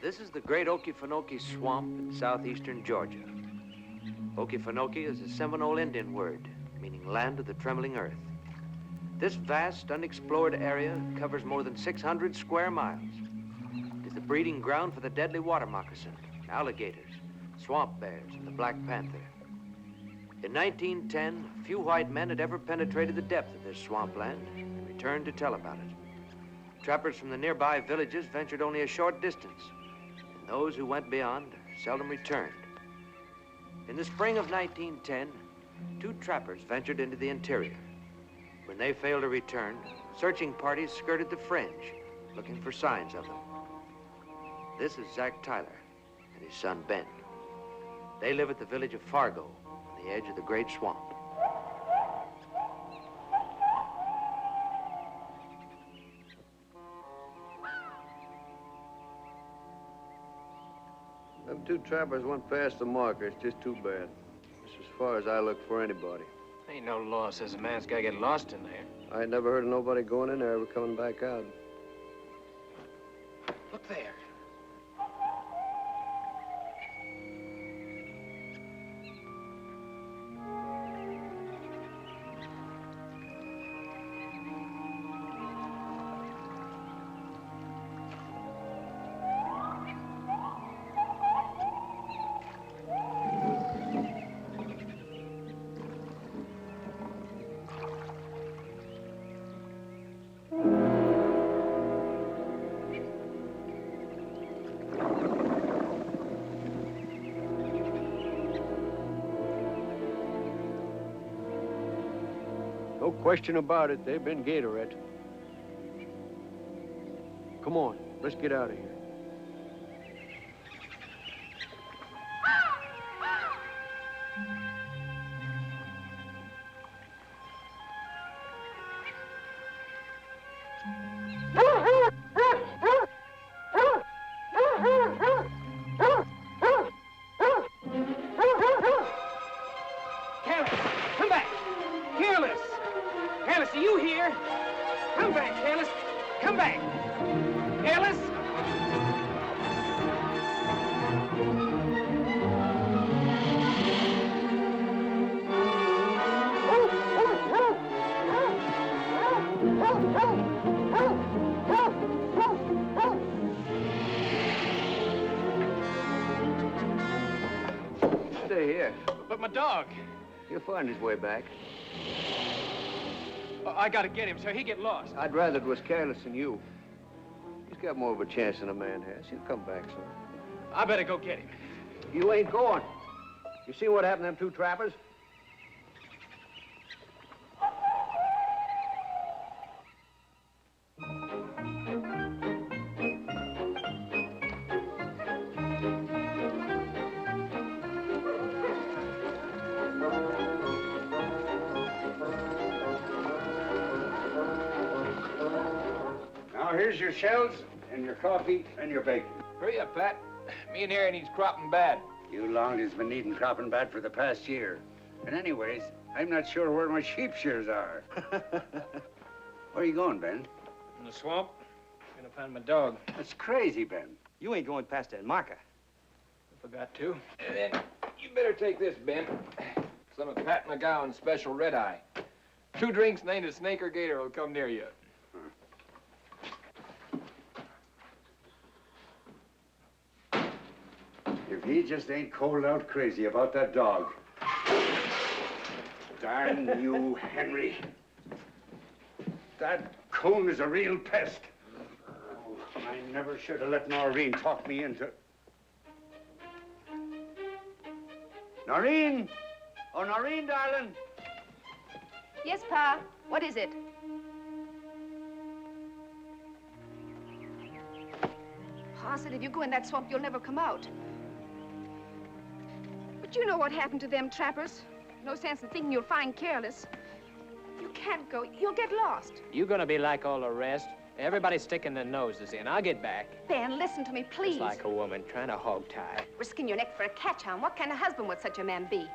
This is the great Okefenokee Swamp in southeastern Georgia. Okefenokee is a Seminole Indian word, meaning land of the trembling earth. This vast, unexplored area covers more than 600 square miles. It is the breeding ground for the deadly water moccasin, alligators, swamp bears, and the black panther. In 1910, few white men had ever penetrated the depth of this swampland and returned to tell about it. Trappers from the nearby villages ventured only a short distance, and those who went beyond seldom returned. In the spring of 1910, 2 trappers ventured into the interior. When they failed to return, searching parties skirted the fringe, looking for signs of them. This is Zach Tyler and his son, Ben. They live at the village of Fargo, on the edge of the great swamp. Them 2 trappers went past the marker. It's just too bad. It's as far as I look for anybody. Ain't no law says a man's gotta get lost in there. I never heard of nobody going in there ever coming back out. Look there. No question about it, they've been gatorette. Come on, let's get out of here. Are you here? Come back, Careless. Come back. Careless? Stay here. But my dog. He'll find his way back. I gotta get him, so he get lost. I'd rather it was Careless than you. He's got more of a chance than a man has. He'll come back, son. I better go get him. You ain't going. You see what happened to them 2 trappers? Here's your shells and your coffee and your bacon. Hurry up, Pat. Me and Harry needs cropping bad. You long has been needing cropping bad for the past year. And anyways, I'm not sure where my sheep shears are. Where are you going, Ben? In the swamp. Gonna find my dog. That's crazy, Ben. You ain't going past that marker. I forgot to. And then you better take this, Ben. Some of Pat McGowan's special red eye. 2 drinks and ain't a snake or gator will come near you. If he just ain't cold out crazy about that dog. Darn you, Henry. That coon is a real pest. Oh, I never should have let Noreen talk me into... Noreen! Oh, Noreen, darling! Yes, Pa. What is it? Pa said if you go in that swamp, you'll never come out. But you know what happened to them trappers. No sense in thinking you'll find Careless. You can't go. You'll get lost. You gonna be like all the rest? Everybody's sticking their noses in. I'll get back. Ben, listen to me, please. It's like a woman trying to hog tie. Risking your neck for a catch hound. What kind of husband would such a man be?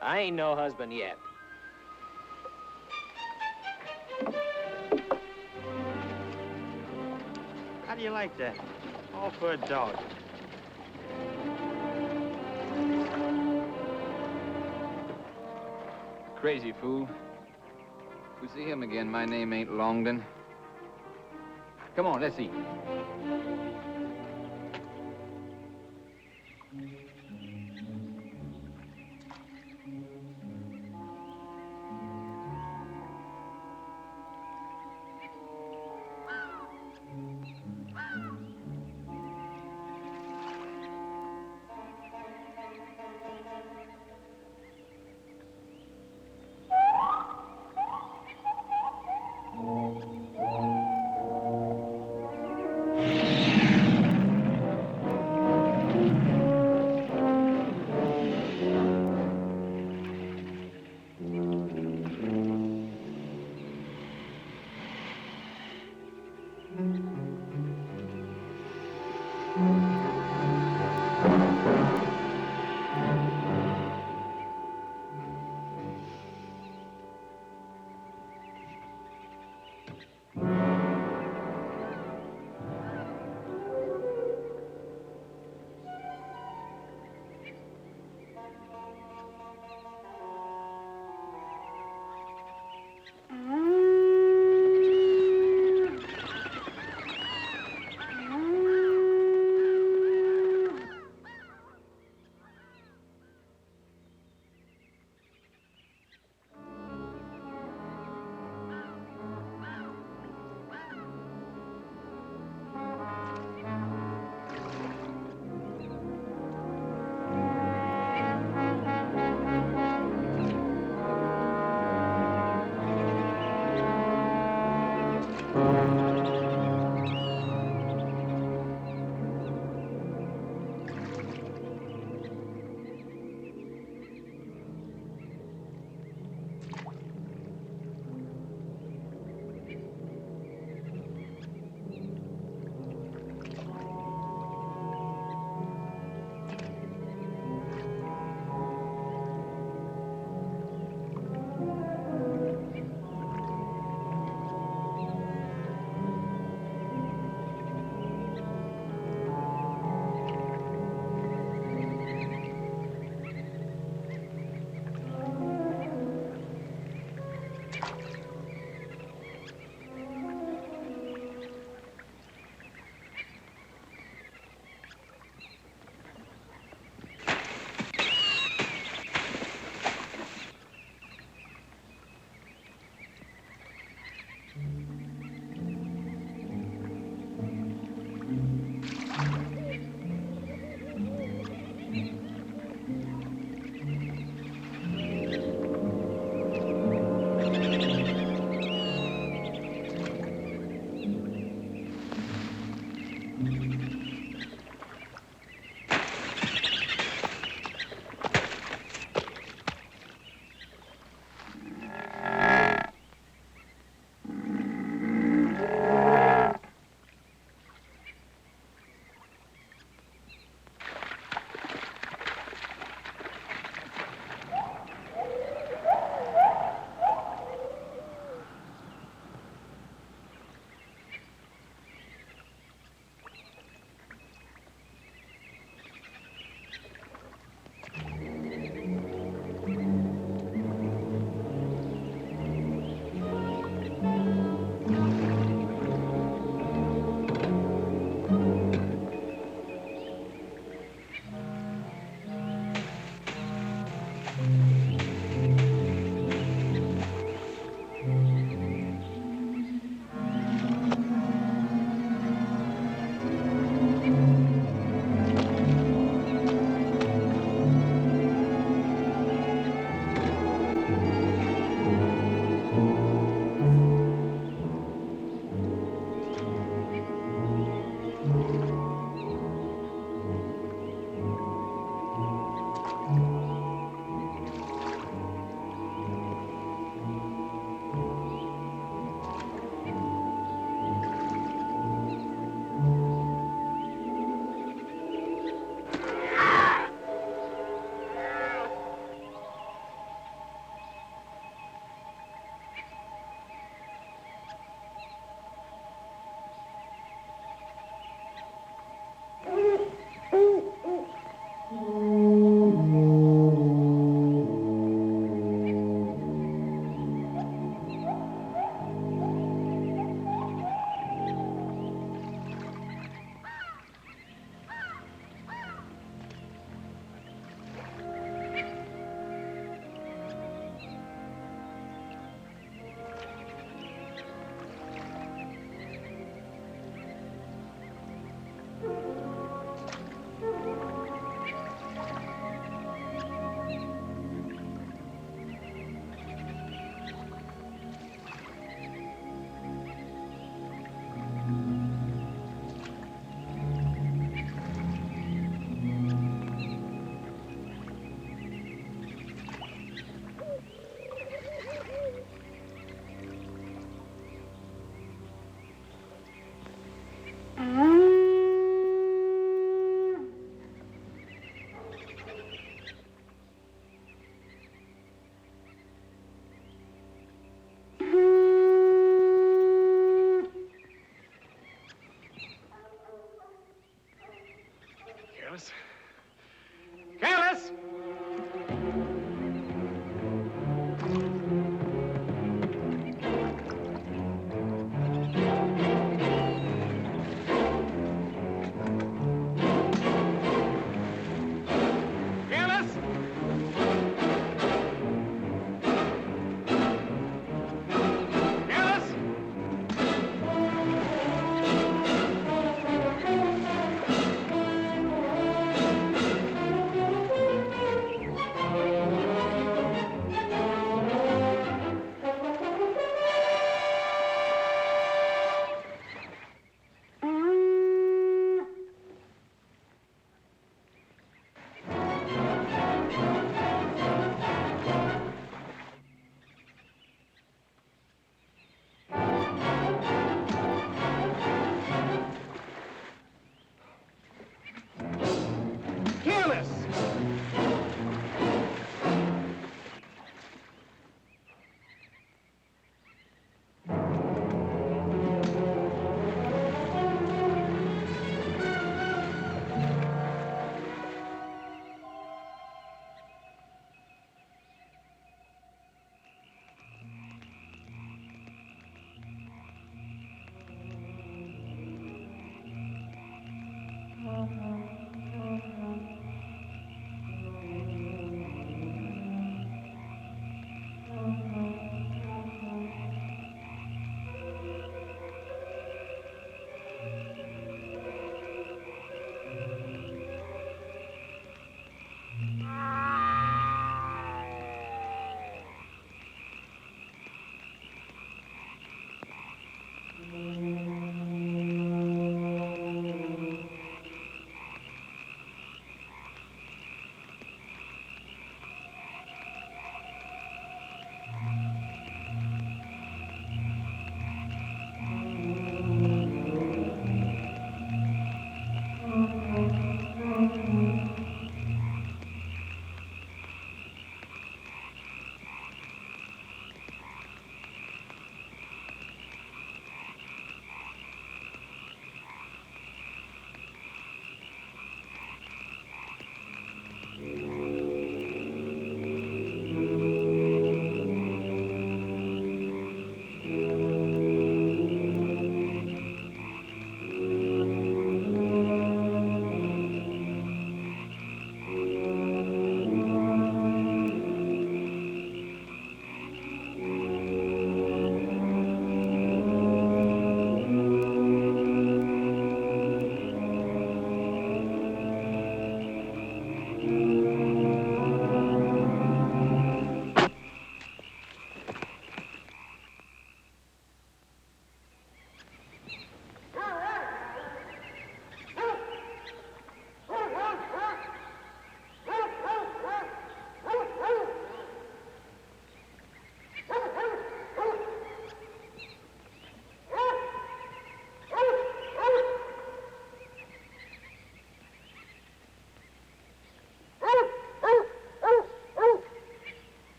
I ain't no husband yet. How do you like that? All for a dog. Crazy fool. If we see him again, my name ain't Longden. Come on, let's eat.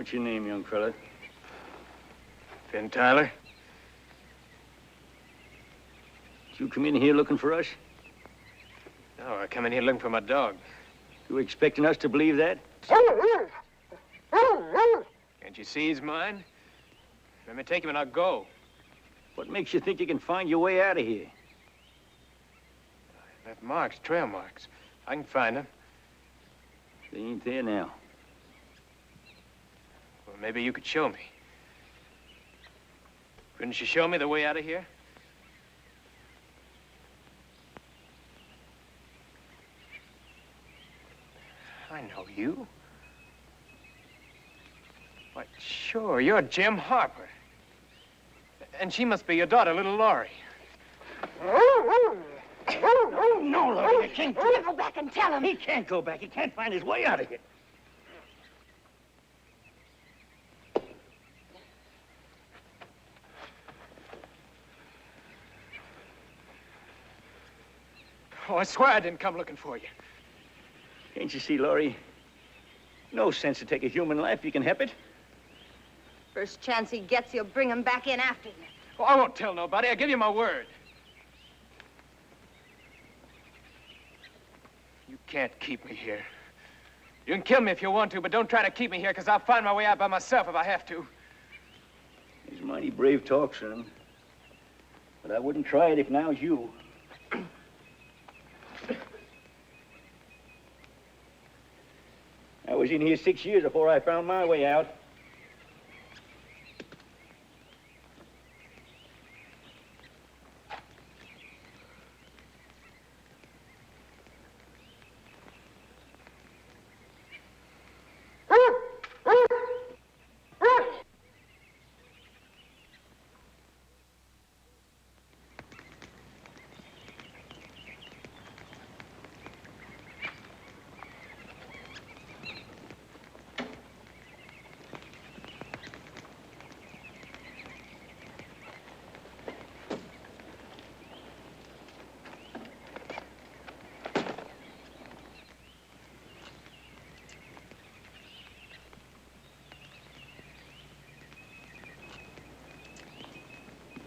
What's your name, young fella? Ben Tyler? Did you come in here looking for us? No, I come in here looking for my dog. You expecting us to believe that? Can't you see he's mine? Let me take him and I'll go. What makes you think you can find your way out of here? I left marks, trail marks. I can find them. They ain't there now. Well, maybe you could show me. Couldn't you show me the way out of here? I know you. Why, sure, you're Jim Harper. And she must be your daughter, little Laurie. No, Laurie, you can't. Go back and tell him. He can't go back. He can't find his way out of here. Oh, I swear I didn't come looking for you. Can't you see, Laurie? No sense to take a human life if you can help it. First chance he gets, he'll bring him back in after you. Oh, I won't tell nobody. I give you my word. You can't keep me here. You can kill me if you want to, but don't try to keep me here, because I'll find my way out by myself if I have to. It's mighty brave talk, son. But I wouldn't try it if I was you. I was in here 6 years before I found my way out.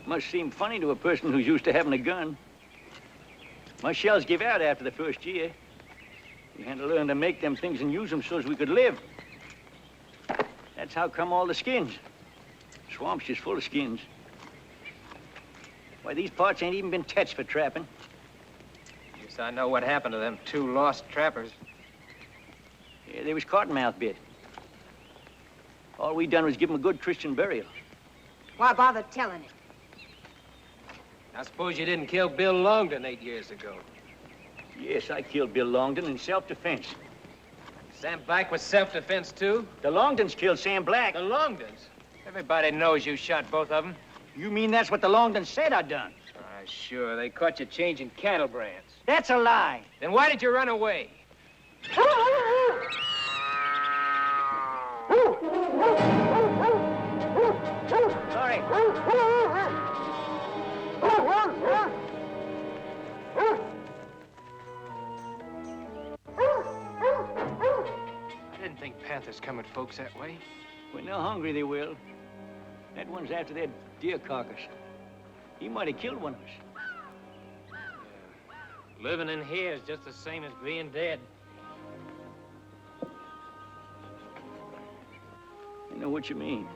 Must seem funny to a person who's used to having a gun. My shells give out after the first year. We had to learn to make them things and use them so as we could live. That's how come all the skins. Swamp's just full of skins. Why, these parts ain't even been touched for trapping. Guess I know what happened to them 2 lost trappers. Yeah, they was cottonmouth bit. All we done was give them a good Christian burial. Why bother telling it? I suppose you didn't kill Bill Longdon 8 years ago. Yes, I killed Bill Longdon in self-defense. Sam Black was self-defense, too? The Longdons killed Sam Black. The Longdons? Everybody knows you shot both of them. You mean that's what the Longdons said I done? Sure. They caught you changing cattle brands. That's a lie. Then why did you run away? Sorry. I didn't think panthers come at folks that way. When they're hungry, they will. That one's after their deer carcass. He might have killed one of us. Living in here is just the same as being dead. I know what you mean.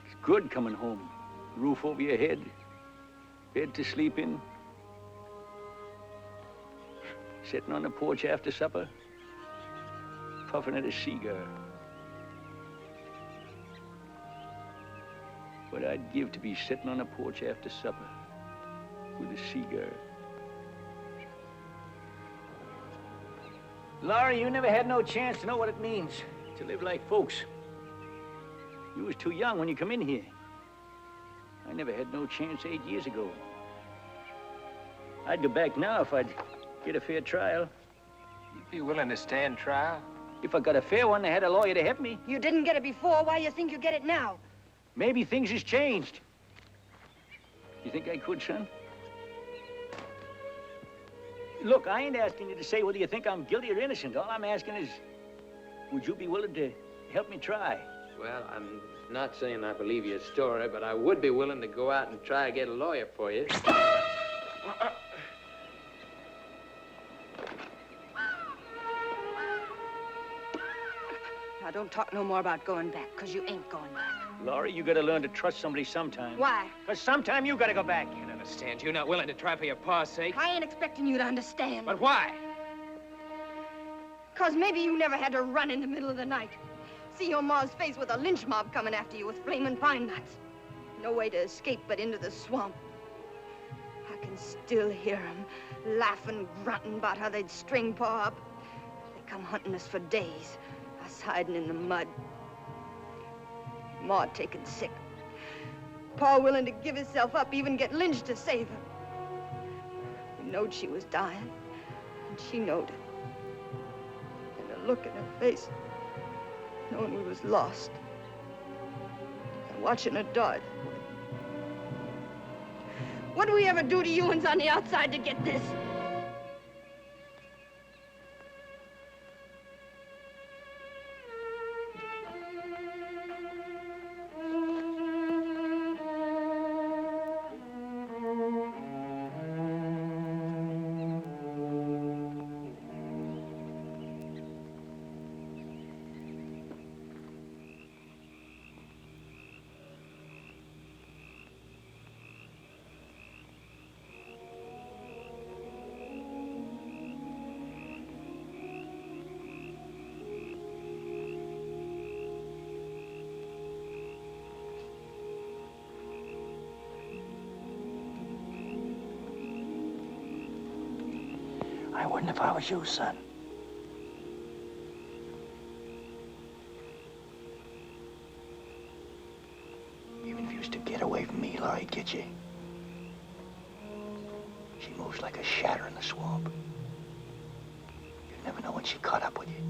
It's good coming home. Roof over your head, bed to sleep in, sitting on the porch after supper, puffing at a cigar. What I'd give to be sitting on a porch after supper with a cigar. Laurie, you never had no chance to know what it means to live like folks. You was too young when you come in here. I never had no chance 8 years ago. I'd go back now if I'd get a fair trial. You'd be willing to stand trial? If I got a fair one, I had a lawyer to help me. You didn't get it before. Why do you think you get it now? Maybe things has changed. You think I could, son? Look, I ain't asking you to say whether you think I'm guilty or innocent. All I'm asking is, Would you be willing to help me try? Well, I'm not saying I believe your story, but I would be willing to go out and try to get a lawyer for you. Now, don't talk no more about going back, because you ain't going back. Laurie, you gotta learn to trust somebody sometime. Why? Because sometime you gotta go back. Can't understand. You're not willing to try for your pa's sake. I ain't expecting you to understand. But why? Because maybe you never had to run in the middle of the night. See your ma's face with a lynch mob coming after you with flaming pine nuts. No way to escape but into the swamp. I can still hear 'em laughing, grunting about how they'd string Pa up. They come hunting us for days, us hiding in the mud. Ma taken sick. Pa willing to give himself up, even get lynched to save her. We knowed she was dying, and she knowed it. And the look in her face, knowing we was lost, and watching her die that way. What do we ever do to you uns on the outside to get this? I wouldn't if I was you, son. Even if you was to get away from me, Laurie'd get you. She moves like a shatter in the swamp. You'd never know when she caught up with you.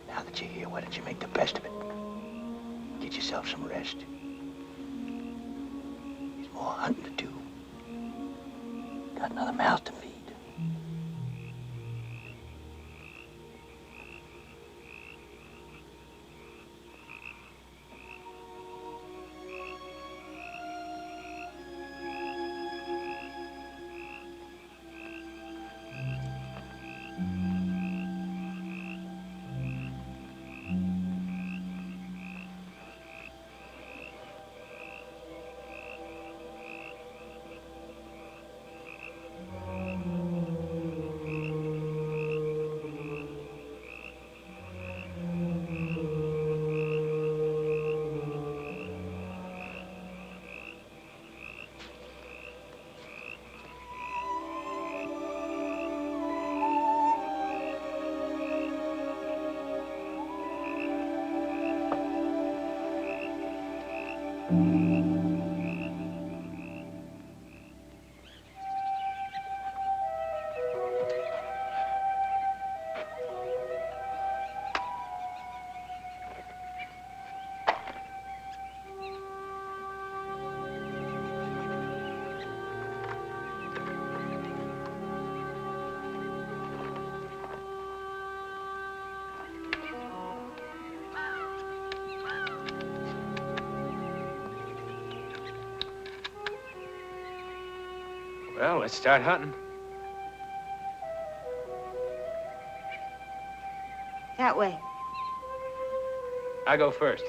Now that you're here, why don't you make the best of it? Get yourself some rest. There's more hunting to do. Got another mouth to feed. Well, let's start hunting. That way. I go first.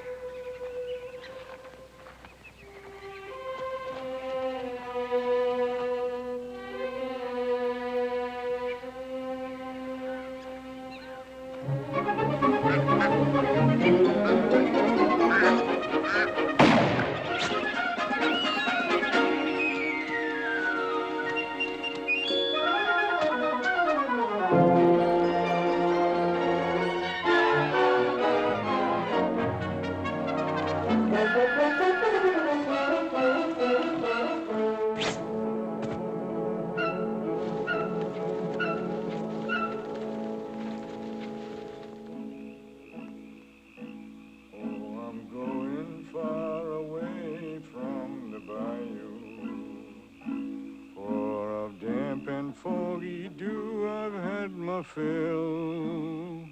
damp and foggy dew, I've had my fill.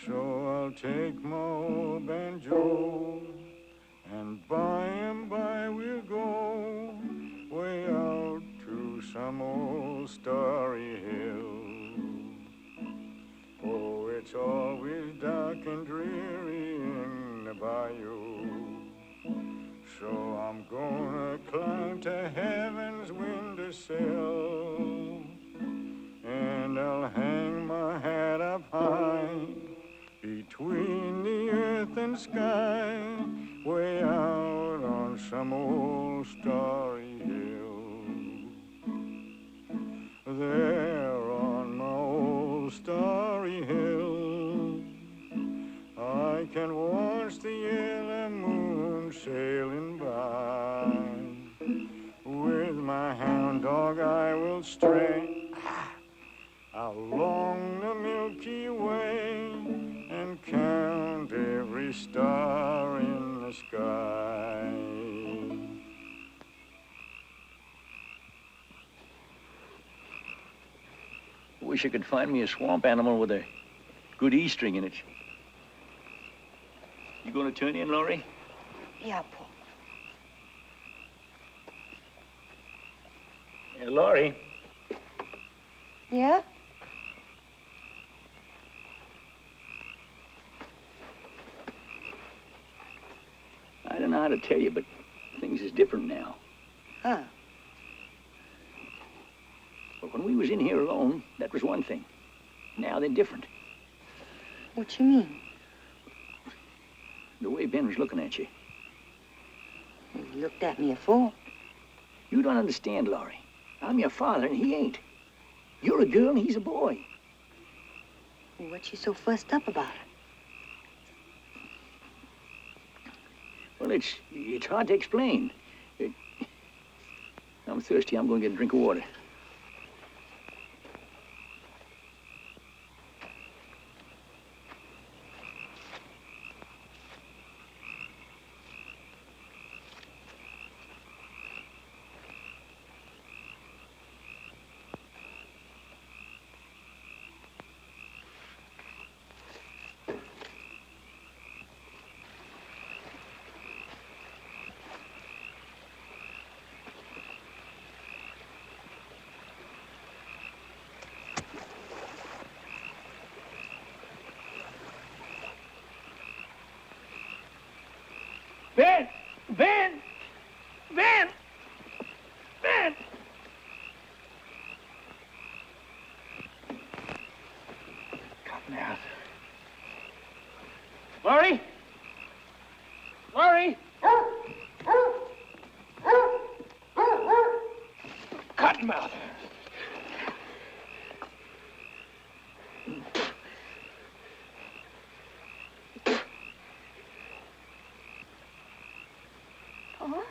So I'll take my old banjo, and by and by we'll go way out to some old starry hill. Oh, it's always dark and dreary in the bayou, so I'm gonna climb to heaven's windowsill, and I'll hang my hat up high between the earth and sky, way out on some old starry hill. There on my old starry hill, I can watch the yellow moon sailing by. With my hound dog I will stray along the Milky Way and count every star in the sky. Wish I could find me a swamp animal with a good E string in it. You gonna turn in, Laurie? Yeah, Paul. Yeah, Laurie. Yeah? I don't know how to tell you, but things is different now. Huh. But when we was in here alone, that was one thing. Now they're different. What you mean? The way Ben was looking at you. He looked at me afore. You don't understand, Laurie. I'm your father, and he ain't. You're a girl, and he's a boy. What you so fussed up about? Well, it's hard to explain. I'm thirsty. I'm going to get a drink of water. Ben! Ben! Ben! Ben! Cottonmouth. Laurie? Laurie? Cottonmouth. Paul?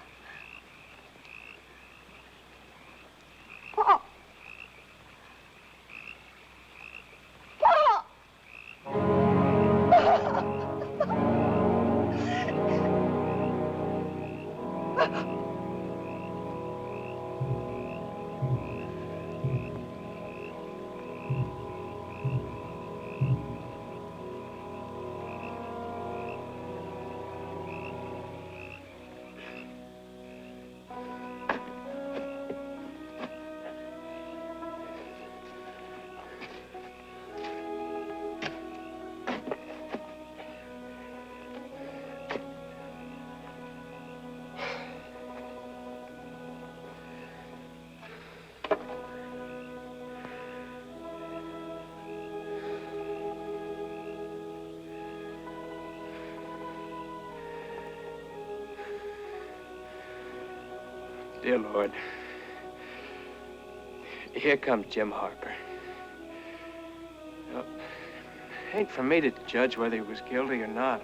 Paul! Paul! Dear Lord, here comes Jim Harper. Well, it ain't for me to judge whether he was guilty or not.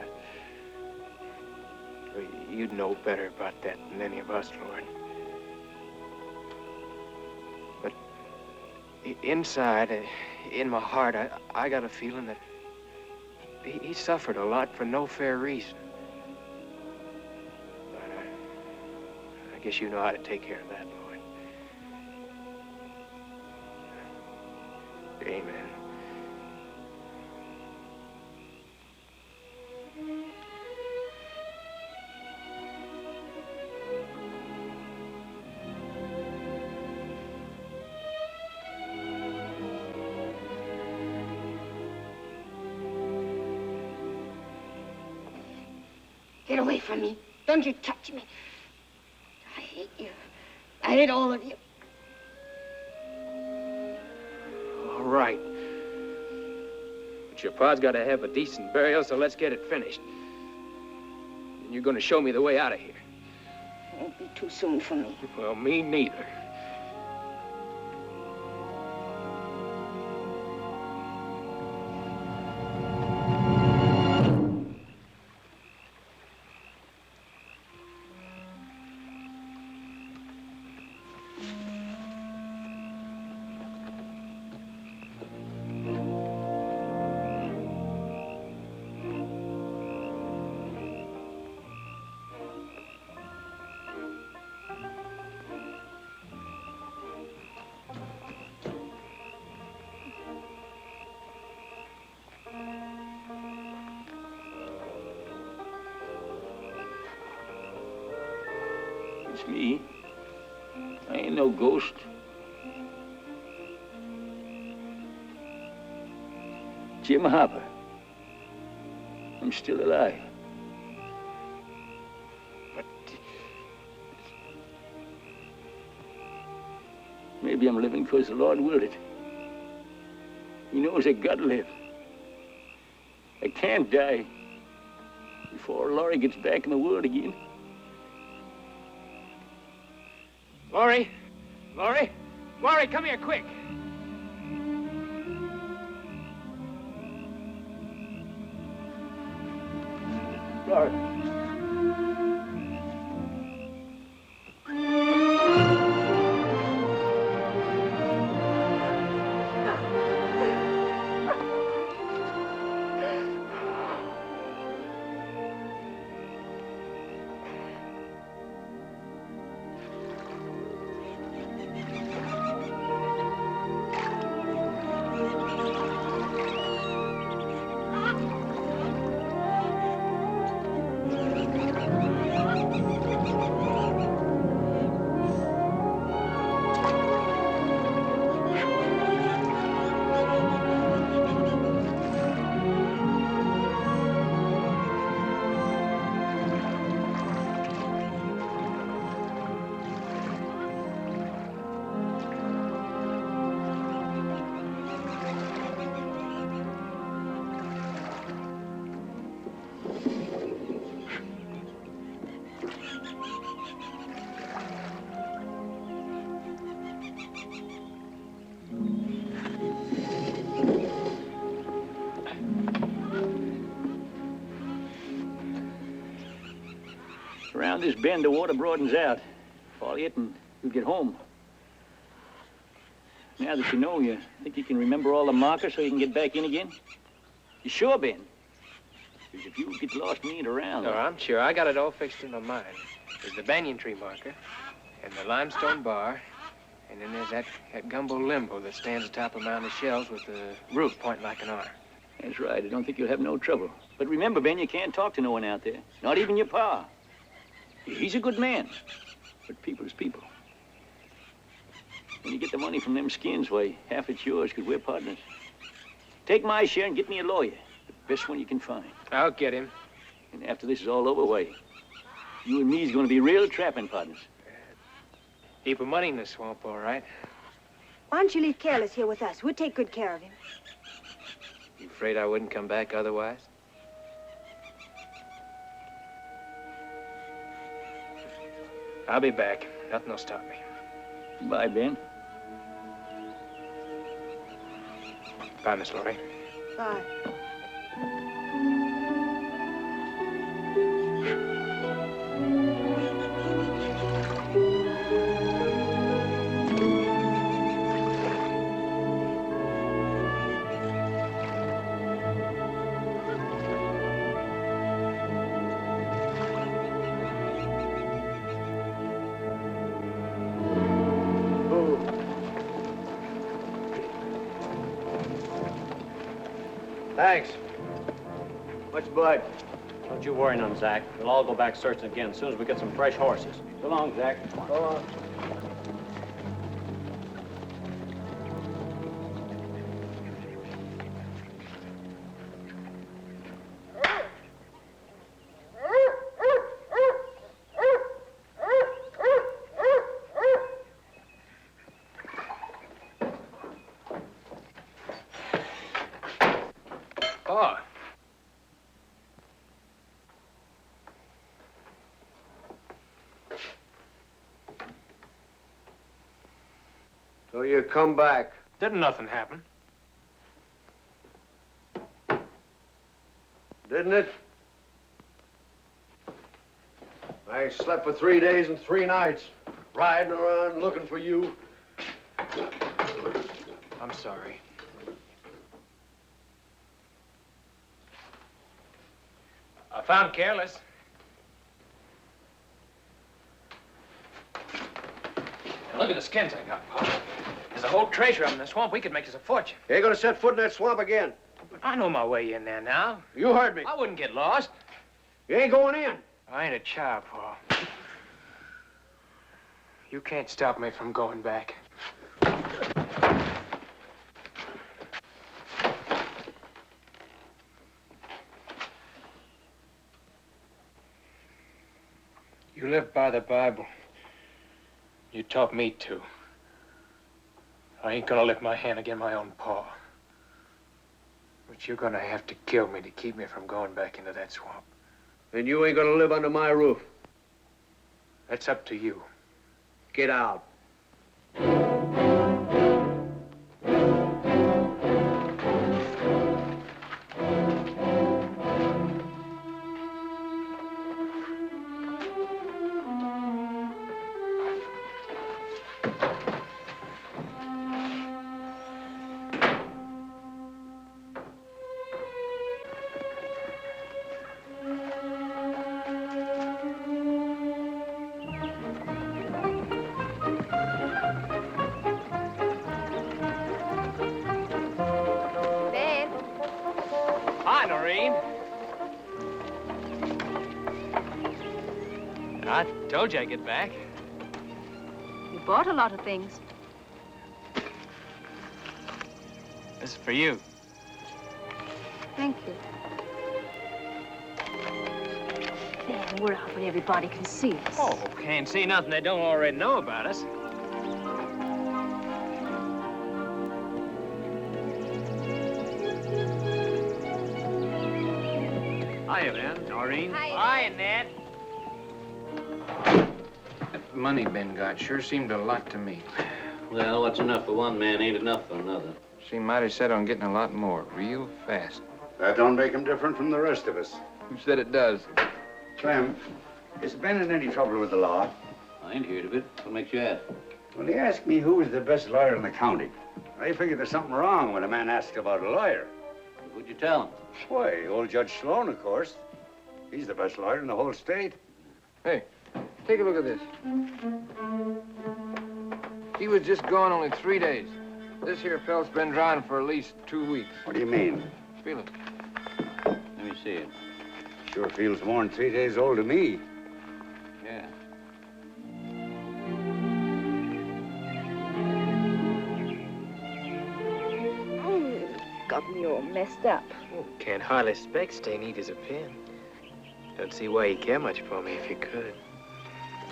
You'd know better about that than any of us, Lord. But inside, in my heart, I got a feeling that he suffered a lot for no fair reason. But I guess you know how to take care of that, Lord. Amen. Get away from me. Don't you touch me. I hate you. I hate all of you. All right. But your pa's got to have a decent burial, so let's get it finished. And you're going to show me the way out of here. It won't be too soon for me. Well, me neither. It's me. I ain't no ghost. Jim Hopper. I'm still alive. But maybe I'm living because the Lord willed it. He knows I gotta live. I can't die before Laurie gets back in the world again. Laurie! Laurie! Laurie, come here, quick! Laurie. Around this bend, the water broadens out. Follow it and you'll get home. Now that you know, you think you can remember all the markers so you can get back in again? You sure, Ben? Because if you get lost and ain't around... No, I'm sure. I got it all fixed in my mind. There's the banyan tree marker, and the limestone bar, and then there's that gumbo limbo that stands atop a mound of shells with the roof pointing like an R. That's right. I don't think you'll have no trouble. But remember, Ben, you can't talk to no one out there. Not even your pa. He's a good man. But people's people. When you get the money from them skins, why, half it's yours, because we're partners. Take my share and get me a lawyer. The best one you can find. I'll get him. And after this is all over, why, you and me's going to be real trapping partners. Heap of money in the swamp, all right. Why don't you leave Careless here with us? We'll take good care of him. You afraid I wouldn't come back otherwise? I'll be back. Nothing will stop me. Bye, Ben. Bye, Miss Laurie. Bye. Thanks. Much obliged. Don't you worry none, Zach. We'll all go back searching again as soon as we get some fresh horses. So long, Zach. Go on. Oh. So you come back. Didn't nothing happen. Didn't it? I slept for 3 days and 3 nights, riding around looking for you. I'm sorry. I found Careless. Now look at the skins I got, Pa. There's a whole treasure up in the swamp. We could make us a fortune. You ain't gonna set foot in that swamp again. I know my way in there now. You heard me. I wouldn't get lost. You ain't going in. I ain't a child, Pa. You can't stop me from going back. You live by the Bible. You taught me to. I ain't gonna lift my hand against my own paw. But you're gonna have to kill me to keep me from going back into that swamp. And you ain't gonna live under my roof. That's up to you. Get out. Hi, Noreen. I told you I'd get back. You bought a lot of things. This is for you. Thank you. Dan, we're out where everybody can see us. Oh, can't see nothing they don't already know about us. Hiya, man. Noreen. Hi, Ned. That money Ben got sure seemed a lot to me. Well, what's enough for one man ain't enough for another. Seemed mighty set on getting a lot more, real fast. That don't make him different from the rest of us. Who said it does? Clem, is Ben in any trouble with the law? I ain't heard of it. What makes you ask? Well, he asked me who was the best lawyer in the county. I figured there's something wrong when a man asks about a lawyer. Who'd you tell him? Why, old Judge Sloan, of course. He's the best lawyer in the whole state. Hey, take a look at this. He was just gone only 3 days. This here pelt's been drying for at least 2 weeks. What do you mean? Feel it. Let me see it. Sure feels more than 3 days old to me. Yeah. Got me all messed up. Oh, can't hardly expect stay neat as a pin. Don't see why you care much for me if you could.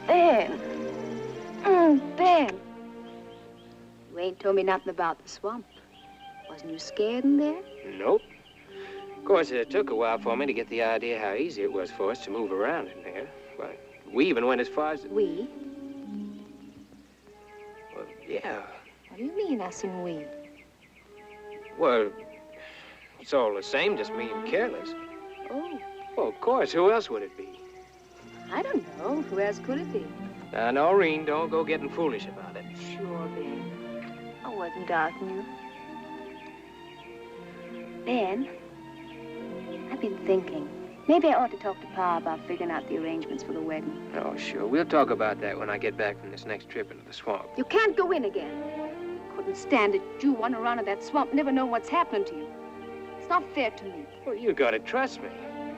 Ben. Ben. You ain't told me nothing about the swamp. Wasn't you scared in there? Nope. Of course, it took a while for me to get the idea how easy it was for us to move around in there. Why, we even went as far as... We? Well, yeah. What do you mean, us and we? Well, it's all the same, just me and Careless. Oh, Well, of course. Who else would it be? I don't know. Who else could it be? Now, Noreen, don't go getting foolish about it. Sure, Ben. I wasn't doubting you. Ben, I've been thinking. Maybe I ought to talk to Pa about figuring out the arrangements for the wedding. Oh, sure. We'll talk about that when I get back from this next trip into the swamp. You can't go in again. Couldn't stand it. You run around in that swamp, never know what's happening to you. It's not fair to me. Well, you gotta trust me.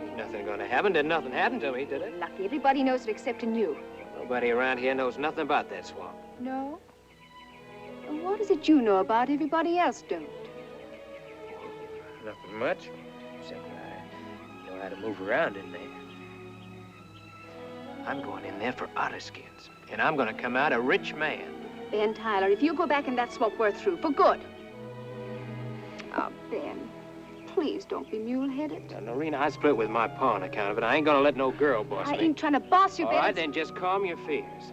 Ain't nothing gonna happen. Did nothing happen to me, did it? Lucky. Everybody knows it except in you. Nobody around here knows nothing about that swamp. No? Well, what is it you know about everybody else don't? Nothing much, except I know how to move around in there. I'm going in there for otter skins, and I'm gonna come out a rich man. Ben Tyler, if you go back in that swamp, we're through, for good. Oh, Ben, please don't be mule-headed. Now, Norina, I split with my pa on account of it. I ain't gonna let no girl boss I me. ain't trying to boss you, All Ben. right, then just calm your fears.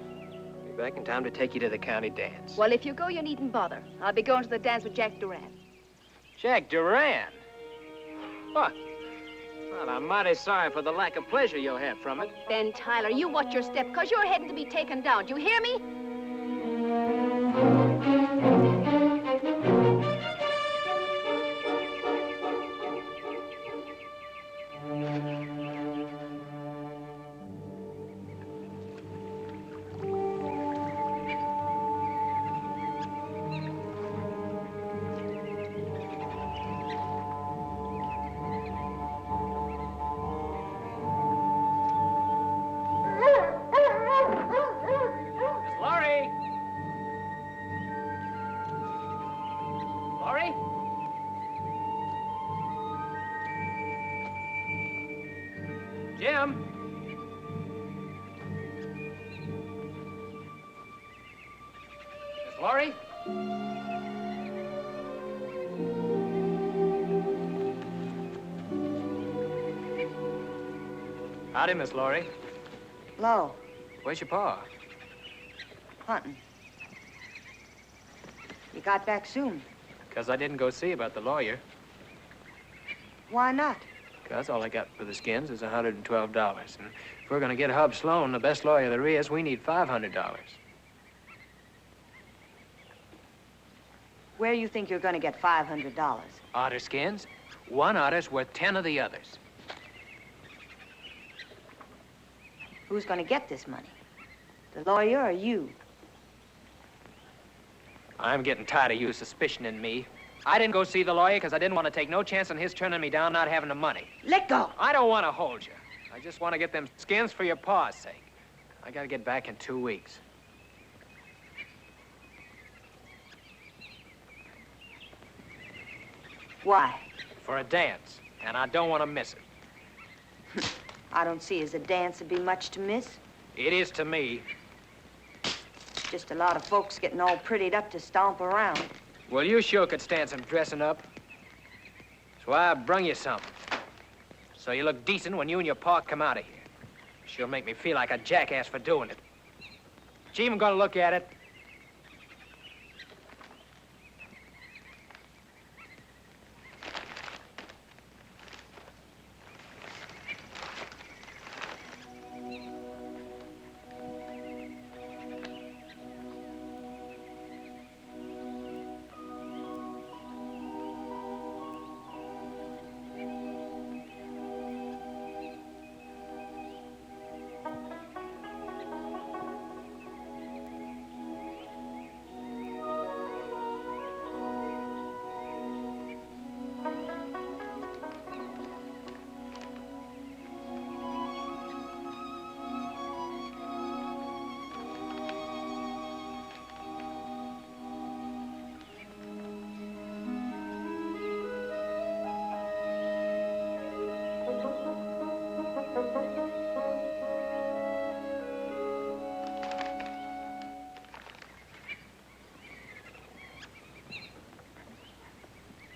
Be back in time to take you to the county dance. Well, if you go, you needn't bother. I'll be going to the dance with Jack Duran. Jack Duran? What? Well, I'm mighty sorry for the lack of pleasure you'll have from it. Ben Tyler, you watch your step, because you're heading to be taken down. Do you hear me? Laurie? Jim? Miss Laurie? Howdy, Miss Laurie. Hello. Where's your pa? Hunting. You got back soon. 'Cause I didn't go see about the lawyer. Why not? 'Cause all I got for the skins is $112. And if we're gonna get Hub Sloan, the best lawyer there is, we need $500. Where you think you're going to get $500? Otter skins? One otter's worth 10 of the others. Who's going to get this money? The lawyer or you? I'm getting tired of you suspicioning me. I didn't go see the lawyer because I didn't want to take no chance on his turning me down not having the money. Let go! I don't want to hold you. I just want to get them skins for your pa's sake. I gotta get back in 2 weeks. Why? For a dance, and I don't want to miss it. I don't see as a dance would be much to miss. It is to me. Just a lot of folks getting all prettied up to stomp around. Well, you sure could stand some dressing up. That's why I brung you some. So you look decent when you and your pa come out of here. Sure make me feel like a jackass for doing it. She even gonna look at it.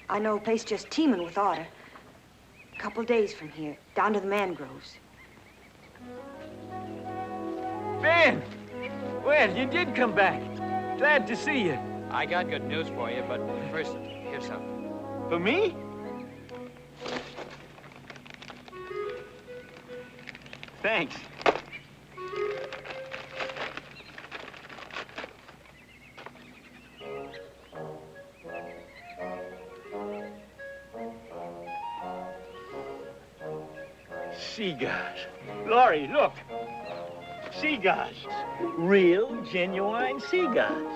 I know a place just teeming with otter. A couple days from here, down to the mangroves. Ben! Well, you did come back. Glad to see you. I got good news for you, but first, here's something. For me? Thanks. Cigars. Laurie, look. Cigars. Real, genuine cigars.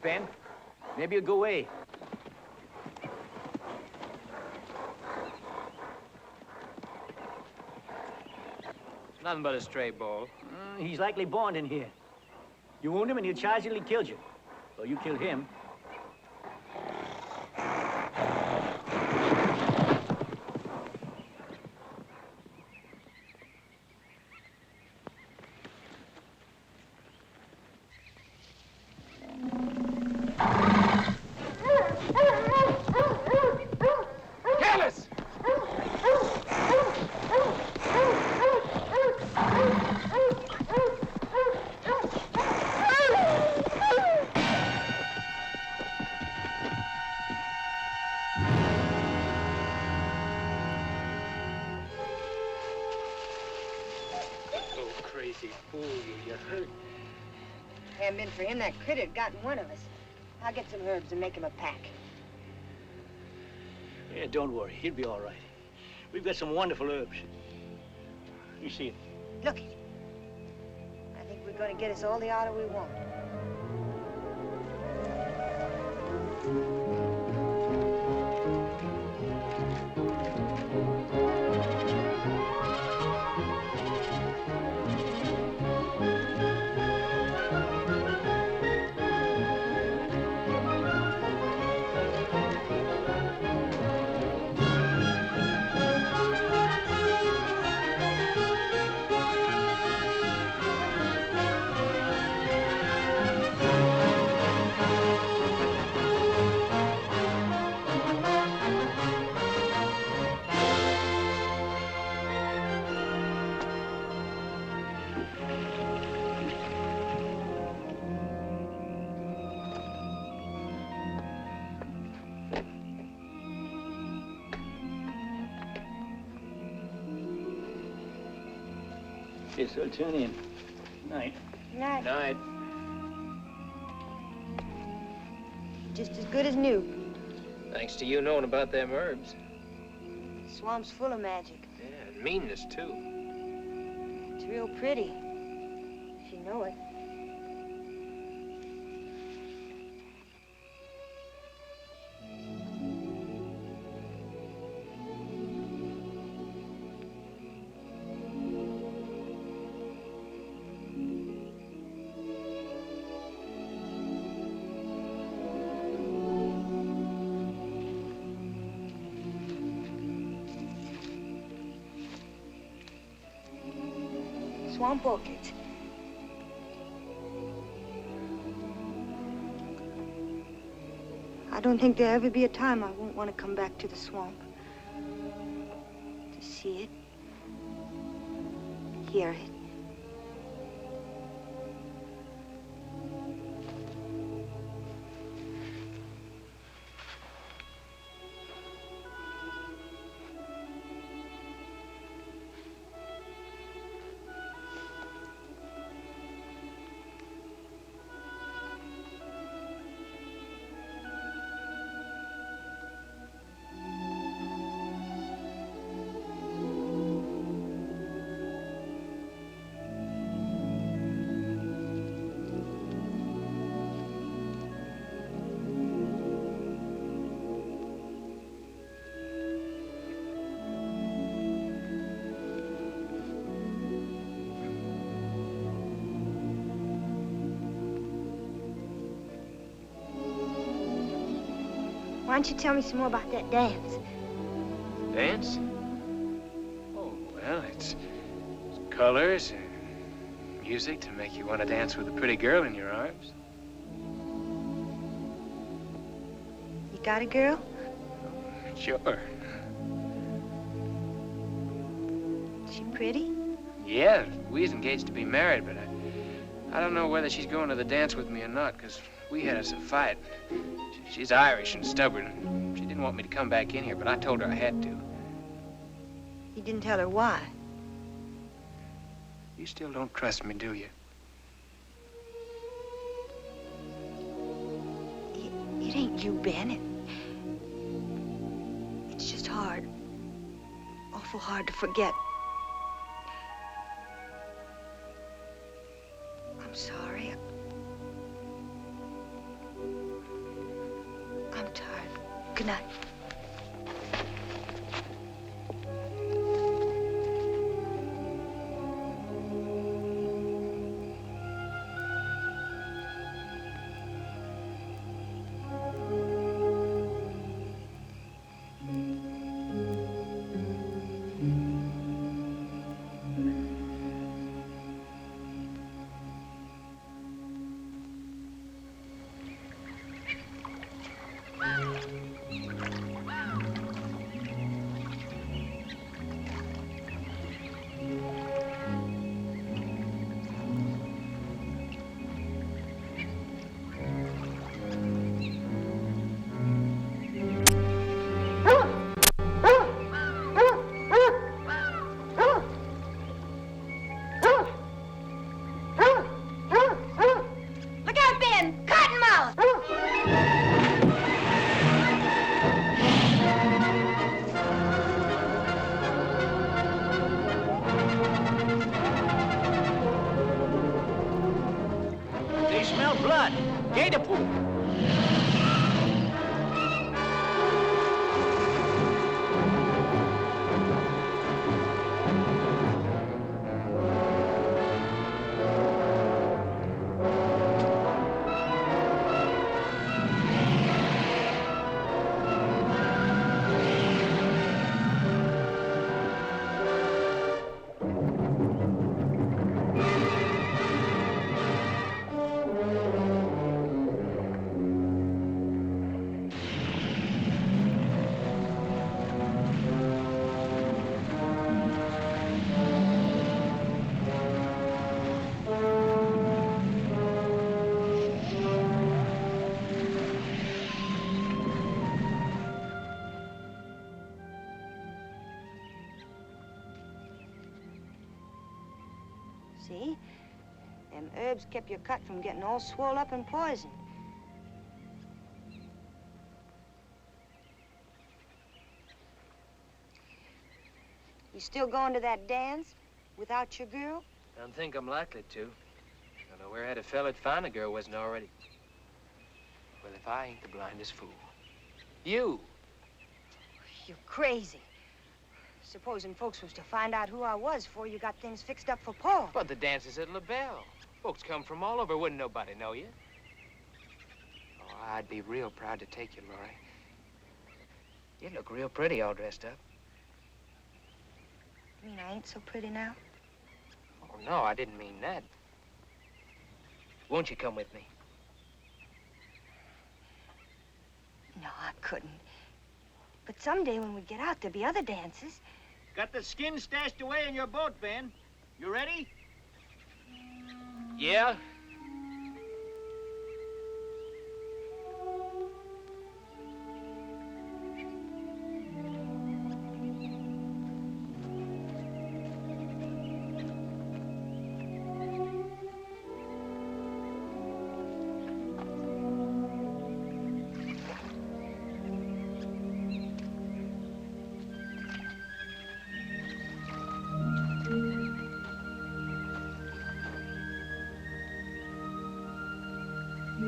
Ben. Maybe you'll go away. Nothing but a stray bull. He's likely born in here. You wound him and he'll charge you till he kills you. Or you kill him. Careless! Crazy fool, you hurt. Hadn't been for him, that critter'd gotten one of us. I'll get some herbs and make him a pack. Yeah, don't worry. He'll be all right. We've got some wonderful herbs. You see it. Look it. I think we're gonna get us all the otter we want. Yes, I'll turn in. Night. Night. Night. Just as good as new. Thanks to you knowing about them herbs. Swamp's full of magic. Yeah, and meanness, too. It's real pretty, if you know it. Swamp orchids. I don't think there'll ever be a time I won't want to come back to the swamp. To see it. Hear it. Why don't you tell me some more about that dance? Dance? Oh, well, it's colors and music to make you want to dance with a pretty girl in your arms. You got a girl? Sure. Is she pretty? Yeah, we's engaged to be married, but I don't know whether she's going to the dance with me or not, because we had us a fight. She's Irish and stubborn. She didn't want me to come back in here, but I told her I had to. You didn't tell her why? You still don't trust me, do you? It ain't you, Ben. It's just hard. Awful hard to forget. I'm sorry. Good night. Look out, Ben! Cottonmouth! They smell blood. Gator poop. See? Them herbs kept your cut from getting all swole up and poisoned. You still going to that dance without your girl? I don't think I'm likely to. I don't know where I'd a fella'd find a girl wasn't already. Well, if I ain't the blindest fool. You! You're crazy. Supposing folks was to find out who I was before you got things fixed up for Paul. But the dance is at La Belle. Folks come from all over. Wouldn't nobody know you? Oh, I'd be real proud to take you, Laurie. You look real pretty all dressed up. You mean I ain't so pretty now? Oh, no, I didn't mean that. Won't you come with me? No, I couldn't. But someday when we get out, there'll be other dances. Got the skin stashed away in your boat, Ben. You ready? Yeah?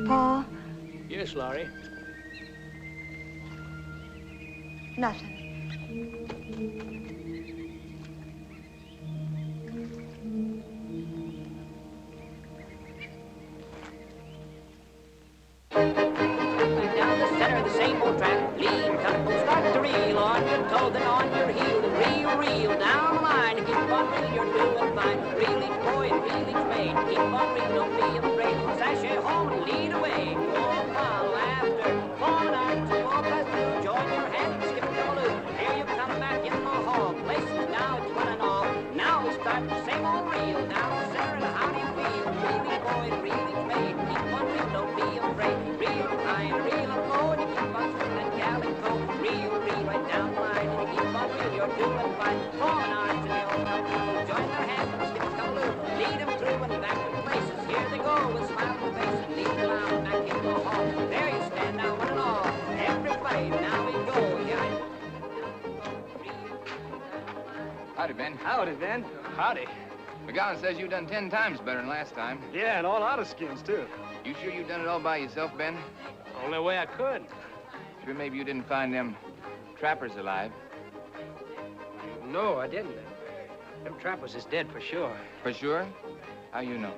Paul? Yes, Laurie. Nothing. Down the center of the same old track, lead, cut, start to reel on your toe, then on your heel, and reel down the line, and keep on reeling, you're doing fine. Reel each boy and reel each maid, keep on reeling, don't be afraid. Sashay home and lead away. Go on, follow after, 4 nights, 4 plus 2, join your hand and skip the balloon. Here you come back in the hall, places now it's one and all. Now we start the same old reel, down the center, and how do you feel? Reel each boy and reel each maid, keep on reeling, don't be afraid. Reel high and reel low, and you keep on swimming calico. Reel right down the line, and you keep on reeling, you're doing fine. 4 nights and they all come through, join their hands and skip the balloon. Lead them through and back to places, here they go with smiling faces, and lead them out back in the hall. There you stand now, one and all. Everybody, now we go. Here I Howdy, Ben. Howdy, Ben. Howdy. McGowan says you done 10 times better than last time. Yeah, and all out of skins, too. You sure you done it all by yourself, Ben? Only way I could. Sure, maybe you didn't find them trappers alive. No, I didn't. Them trappers is dead for sure. For sure? How you know?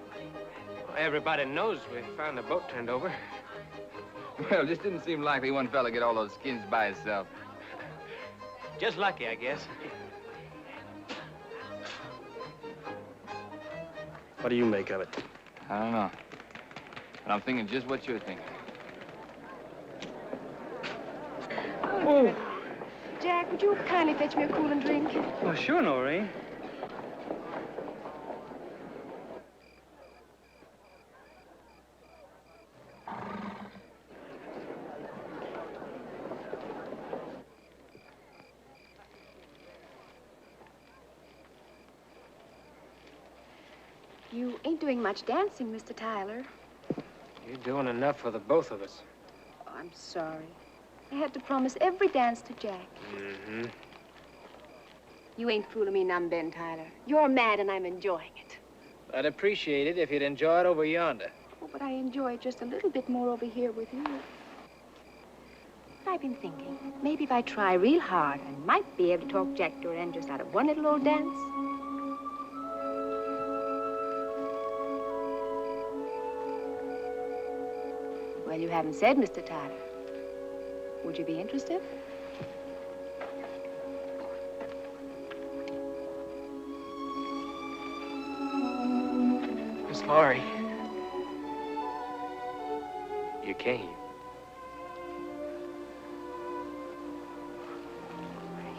Well, everybody knows we found the boat turned over. Well, just didn't seem likely one fella get all those skins by himself. Just lucky, I guess. What do you make of it? I don't know. But I'm thinking just what you're thinking. Oh. Jack, would you kindly fetch me a cooling drink? Oh, sure, Noreen. You ain't doing much dancing, Mr. Tyler. You're doing enough for the both of us. Oh, I'm sorry. I had to promise every dance to Jack. Mm-hmm. You ain't fooling me none, Ben Tyler. You're mad and I'm enjoying it. I'd appreciate it if you'd enjoy it over yonder. Oh, but I enjoy it just a little bit more over here with you. But I've been thinking, maybe if I try real hard, I might be able to talk Jack to an end just out of one little old dance. Well, you haven't said, Mr. Tyler. Would you be interested? Miss Laurie. You came.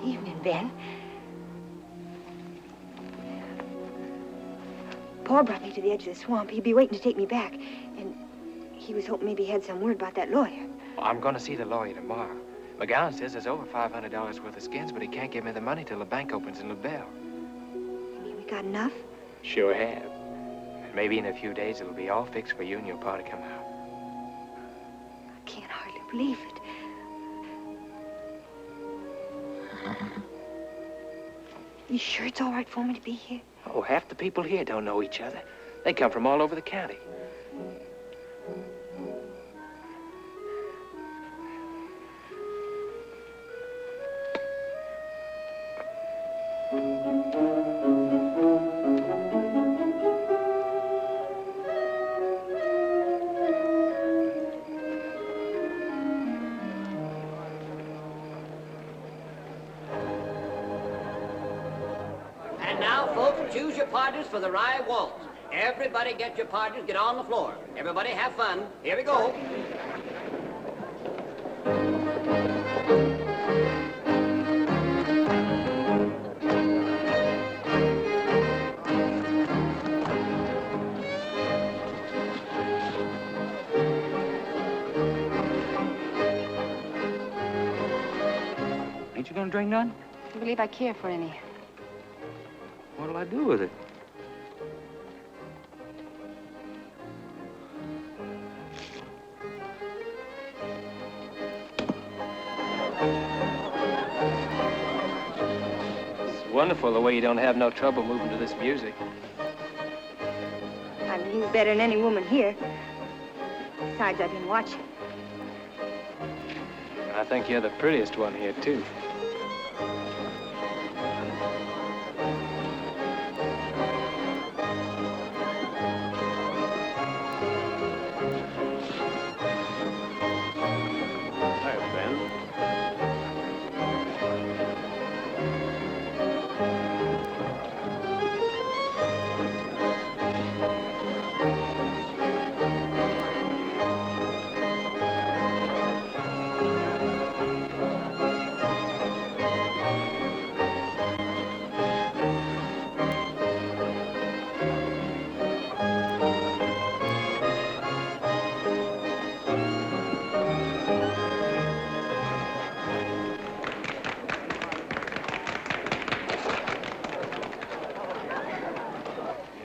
Evening, Ben. Paul brought me to the edge of the swamp. He'd be waiting to take me back. And he was hoping maybe he had some word about that lawyer. Well, I'm going to see the lawyer tomorrow. McGowan says there's over $500 worth of skins, but he can't give me the money till the bank opens in LaBelle. You mean we got enough? Sure have. And maybe in a few days it'll be all fixed for you and your pa to come out. I can't hardly believe it. You sure it's all right for me to be here? Oh, half the people here don't know each other. They come from all over the county. And now, folks, choose your partners for the Rye Waltz. Everybody get your partners, get on the floor. Everybody have fun. Here we go. Ain't you gonna drink none? I believe I care for any. What'll I do with it? It's wonderful the way you don't have no trouble moving to this music. I move better than any woman here. Besides, I've been watching. I think you're the prettiest one here, too.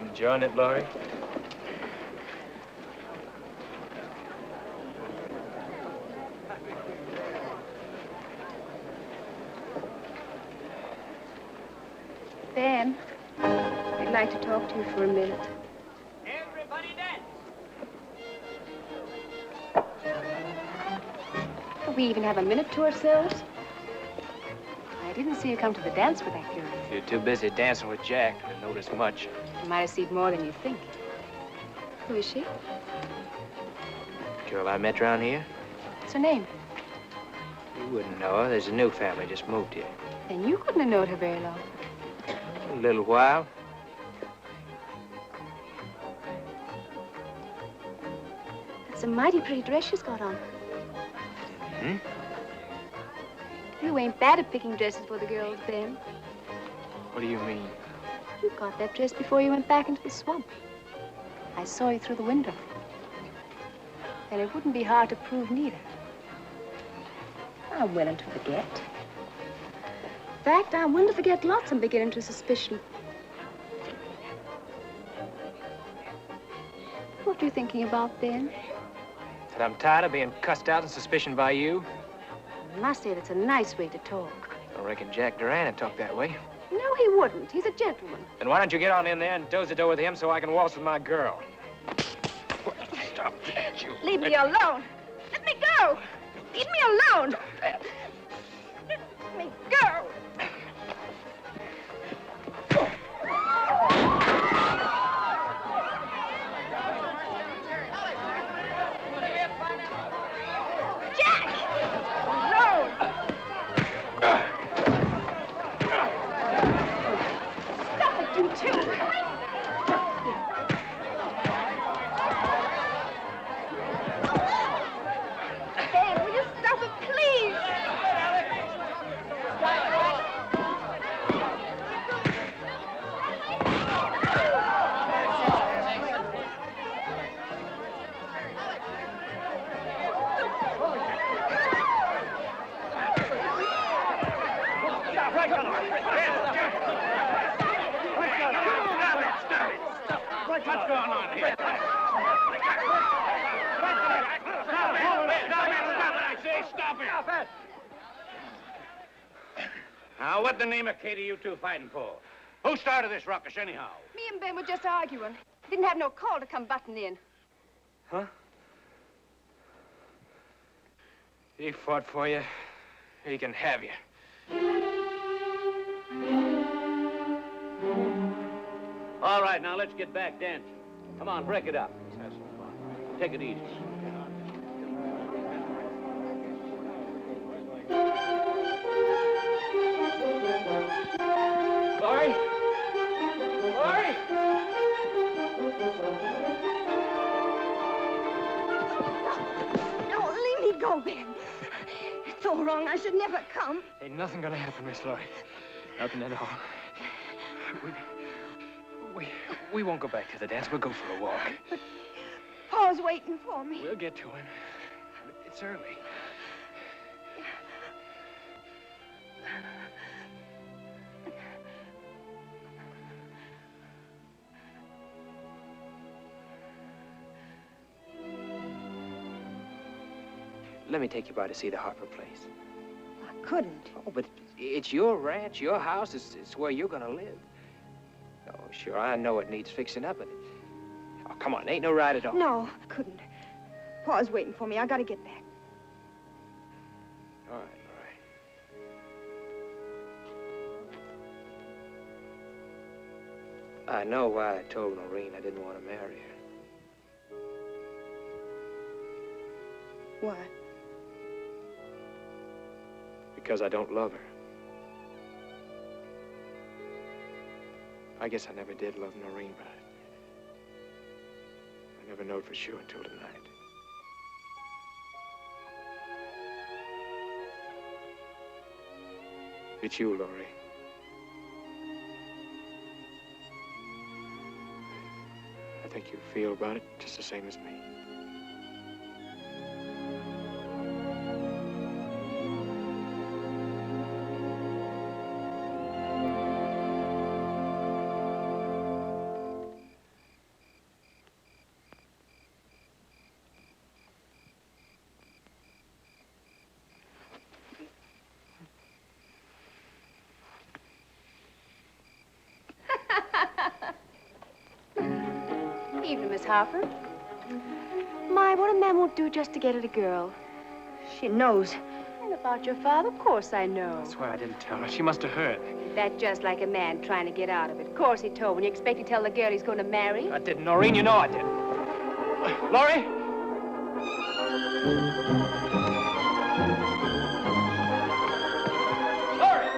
Enjoying it, Laurie? Ben, I'd like to talk to you for a minute. Everybody dance. Oh, we even have a minute to ourselves? I didn't see you come to the dance with that girl. You're too busy dancing with Jack to notice much. You might have seen more than you think. Who is she? Girl I met around here? What's her name? You wouldn't know her. There's a new family just moved here. Then you couldn't have known her very long. A little while. That's a mighty pretty dress she's got on. Hmm? You ain't bad at picking dresses for the girls, Ben. What do you mean? You got that dress before you went back into the swamp. I saw you through the window. And it wouldn't be hard to prove neither. I'm willing to forget. In fact, I'm willing to forget lots and beginning to suspicion. What are you thinking about, Ben? That I'm tired of being cussed out and suspicioned by you? I must say that's a nice way to talk. I reckon Jack Duran would talk that way. No, he wouldn't. He's a gentleman. Then why don't you get on in there and do-si-do with him so I can waltz with my girl? Stop that, you... Leave me alone. Let me go. Leave me alone. Let me go. What's going on here? Stop it! Now, what the name of Katie you two fighting for? Who started this ruckus, anyhow? Me and Ben were just arguing. Didn't have no call to come butting in. Huh? He fought for you. He can have you. All right, now let's get back dancing. Come on, break it up. Let's have some fun. Take it easy. Laurie? Laurie? No, leave me go, Ben. It's all wrong. I should never come. Ain't nothing gonna happen, Miss Laurie. Nothing at all. We won't go back to the dance. We'll go for a walk. But Pa's waiting for me. We'll get to him. It's early. Let me take you by to see the Harper place. I couldn't. Oh, but it's your ranch, your house. It's where you're gonna live. Oh, sure, I know it needs fixing up, but... Oh, come on, ain't no ride at all. No, I couldn't. Pa's waiting for me. I gotta get back. All right. I know why I told Noreen I didn't want to marry her. Why? Because I don't love her. I guess I never did love Noreen, but I never knowed for sure until tonight. It's you, Laurie. I think you feel about it just the same as me. Evening, Miss Harper. My, what a man won't do just to get at a girl. She knows. And about your father, of course I know. I swear I didn't tell her. She must have heard. That's just like a man trying to get out of it. Of course he told. When you expect to tell the girl he's going to marry? I didn't, Noreen. You know I didn't. Laurie? Laurie!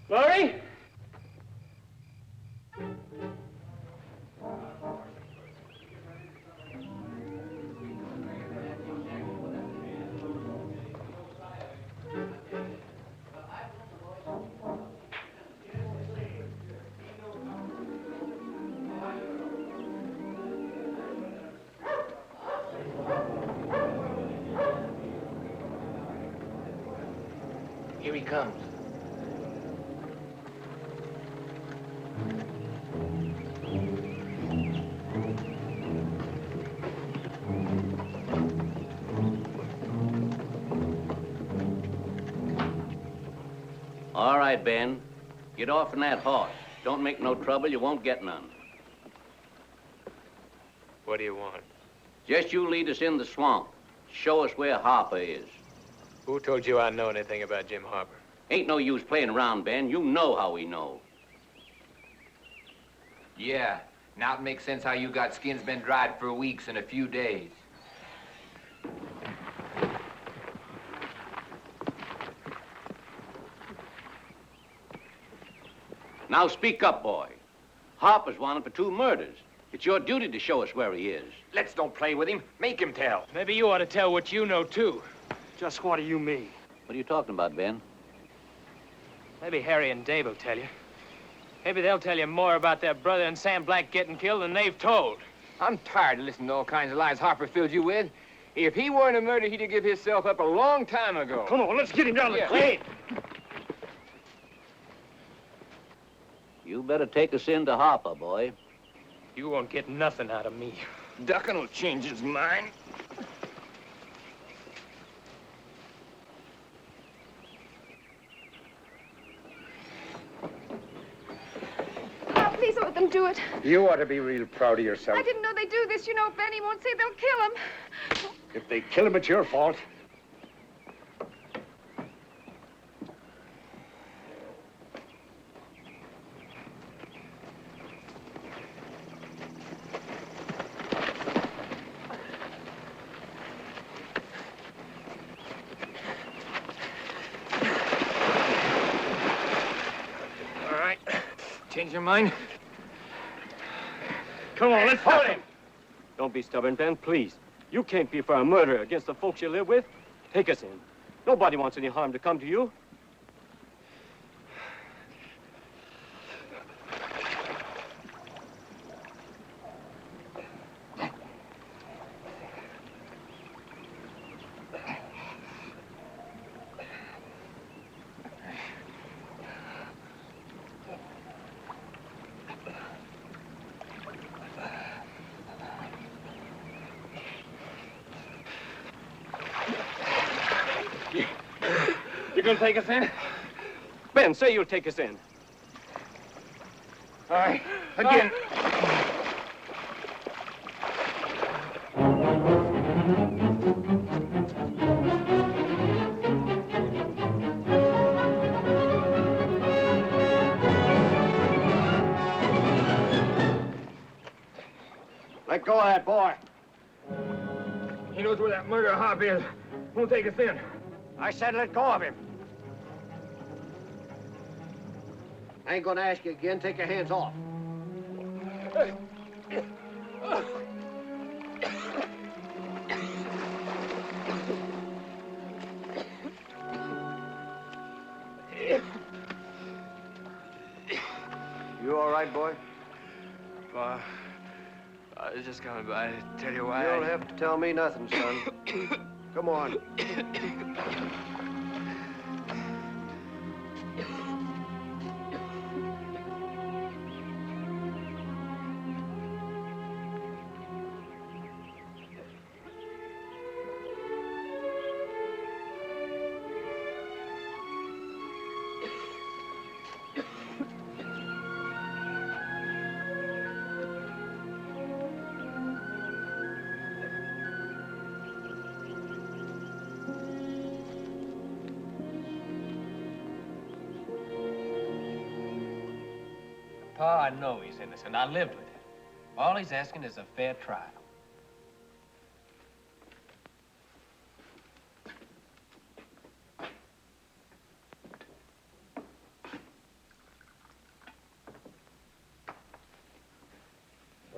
Laurie? Here he comes. All right, Ben. Get off on that horse. Don't make no trouble. You won't get none. What do you want? Just you lead us in the swamp. Show us where Harper is. Who told you I know anything about Jim Harper? Ain't no use playing around, Ben. You know how we know. Yeah, now it makes sense how you got skins been dried for weeks and a few days. Now speak up, boy. Harper's wanted for 2 murders. It's your duty to show us where he is. Let's don't play with him. Make him tell. Maybe you ought to tell what you know, too. Just what do you mean? What are you talking about, Ben? Maybe Harry and Dave will tell you. Maybe they'll tell you more about their brother and Sam Black getting killed than they've told. I'm tired of listening to all kinds of lies Harper filled you with. If he weren't a murderer, he'd have given himself up a long time ago. Come on, let's get him down the lane. You better take us into Harper, boy. You won't get nothing out of me. Duckin' will change his mind. Oh, please don't let them do it. You ought to be real proud of yourself. I didn't know they'd do this. You know, Benny won't say they'll kill him. If they kill him, it's your fault. All right. Change your mind? Come on, let's hold him. Don't be stubborn, Ben, please. You can't be for a murder against the folks you live with. Take us in. Nobody wants any harm to come to you. You gonna take us in? Ben, say you'll take us in. All right. Again. Let go of that boy. He knows where that murderer Hop is. Won't take us in. I said let go of him. I ain't gonna ask you again. Take your hands off. You all right, boy? I was just coming by to tell you why. You don't have to tell me nothing, son. Come on. Pa, I know he's innocent. I lived with him. All he's asking is a fair trial.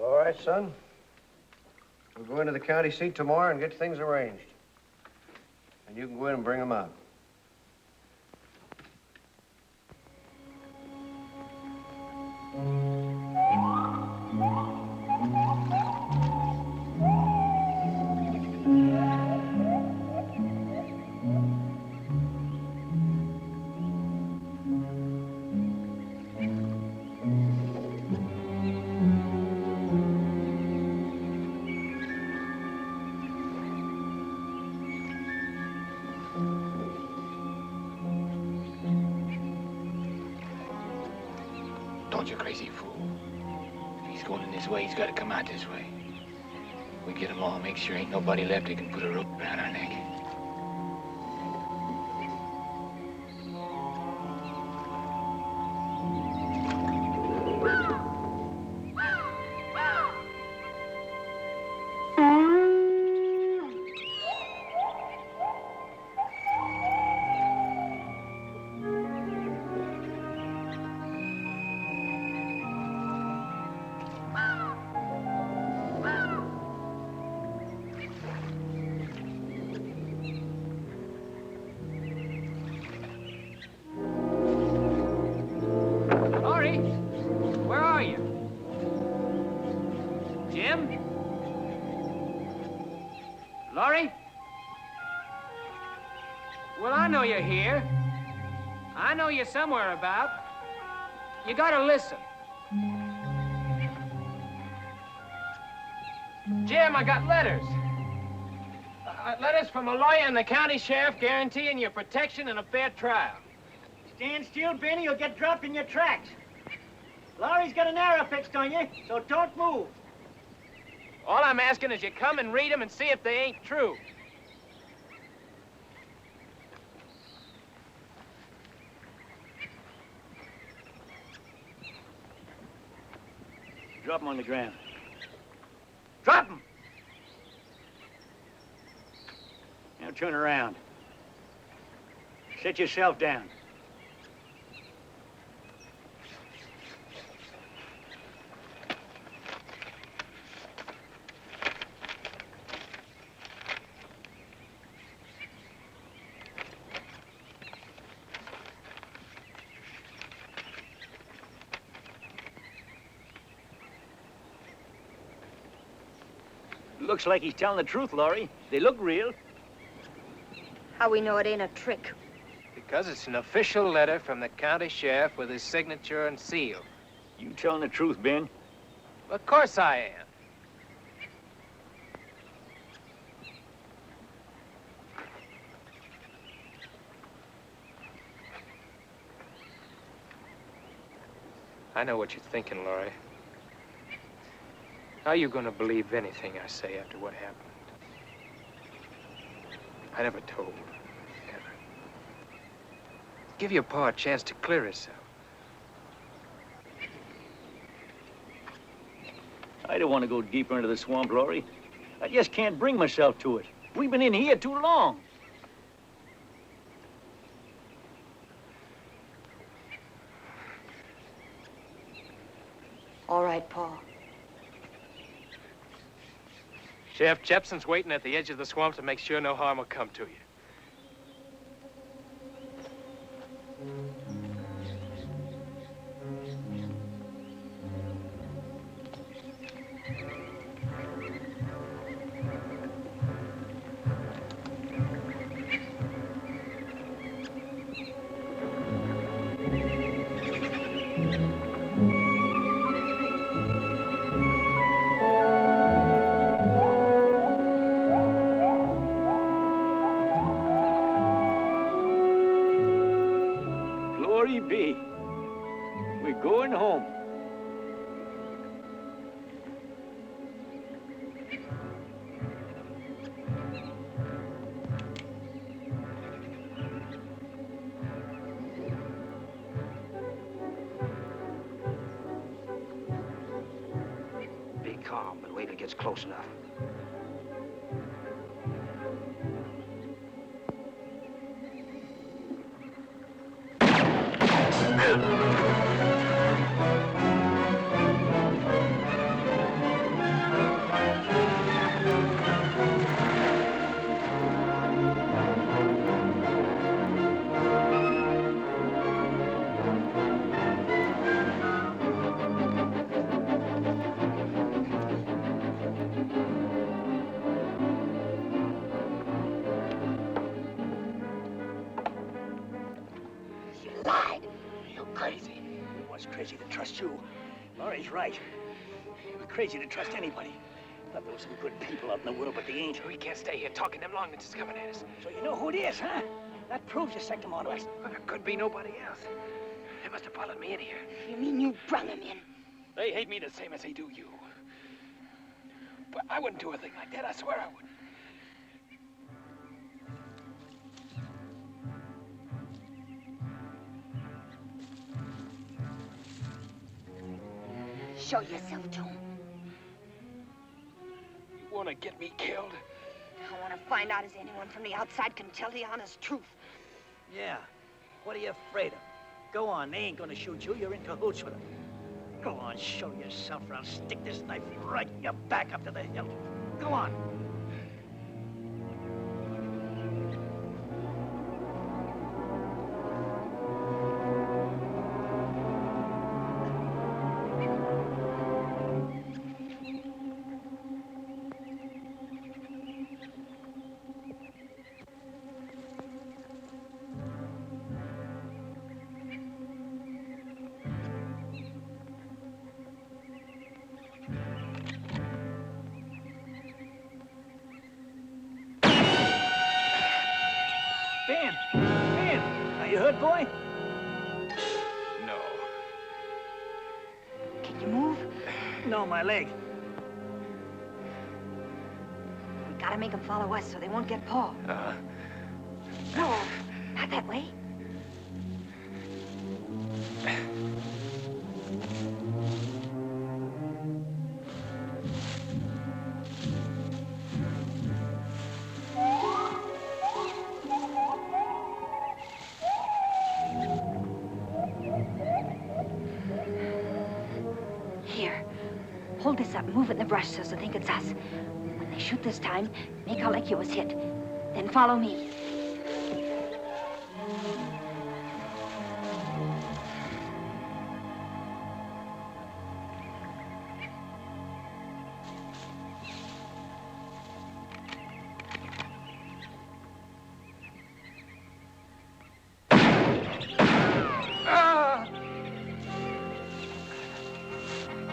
All right, son. We'll go into the county seat tomorrow and get things arranged. And you can go in and bring them out. Don't you crazy fool. If he's going in this way, he's got to come out this way. We get them all, make sure ain't nobody left that can put a rope around our neck. Laurie, where are you? Jim? Laurie? Well, I know you're here. I know you're somewhere about. You gotta listen. Jim, I got letters. Letters from a lawyer and the county sheriff guaranteeing your protection and a fair trial. Stand still, Benny, you'll get dropped in your tracks. Laurie's got an arrow fixed on you, so don't move. All I'm asking is you come and read them and see if they ain't true. Drop him on the ground. Drop them! Now turn around. Sit yourself down. Looks like he's telling the truth, Laurie. They look real. How we know it ain't a trick? Because it's an official letter from the county sheriff with his signature and seal. You telling the truth, Ben? Of course I am. I know what you're thinking, Laurie. How are you going to believe anything I say after what happened? I never told. Never. Give your pa a chance to clear himself. I don't want to go deeper into the swamp, Laurie. I just can't bring myself to it. We've been in here too long. All right, Pa. Sheriff Jepson's waiting at the edge of the swamp to make sure no harm will come to you. Glory be. We're going home. till he gets close enough. Crazy to trust you. Laurie's right. We're crazy to trust anybody. Thought there were some good people out in the world, but they ain't. We can't stay here talking. Them longmans is coming at us. So you know who it is, huh? That proves you second them on to us. Well, there could be nobody else. They must have followed me in here. You mean you brung him in? They hate me the same as they do you. But I wouldn't do a thing like that. I swear I wouldn't. Show yourself to him. You want to get me killed? I want to find out if anyone from the outside can tell the honest truth. Yeah. What are you afraid of? Go on, they ain't gonna shoot you. You're in cahoots with them. Go on, show yourself, or I'll stick this knife right in your back up to the hilt. Go on. Ben! Are you hurt, boy? No. Can you move? No, my leg. We gotta make them follow us so they won't get Paul. Uh-huh. No, not that way. Here, hold this up, move it in the brush so they think it's us. When they shoot this time, make out like you was hit. Then follow me.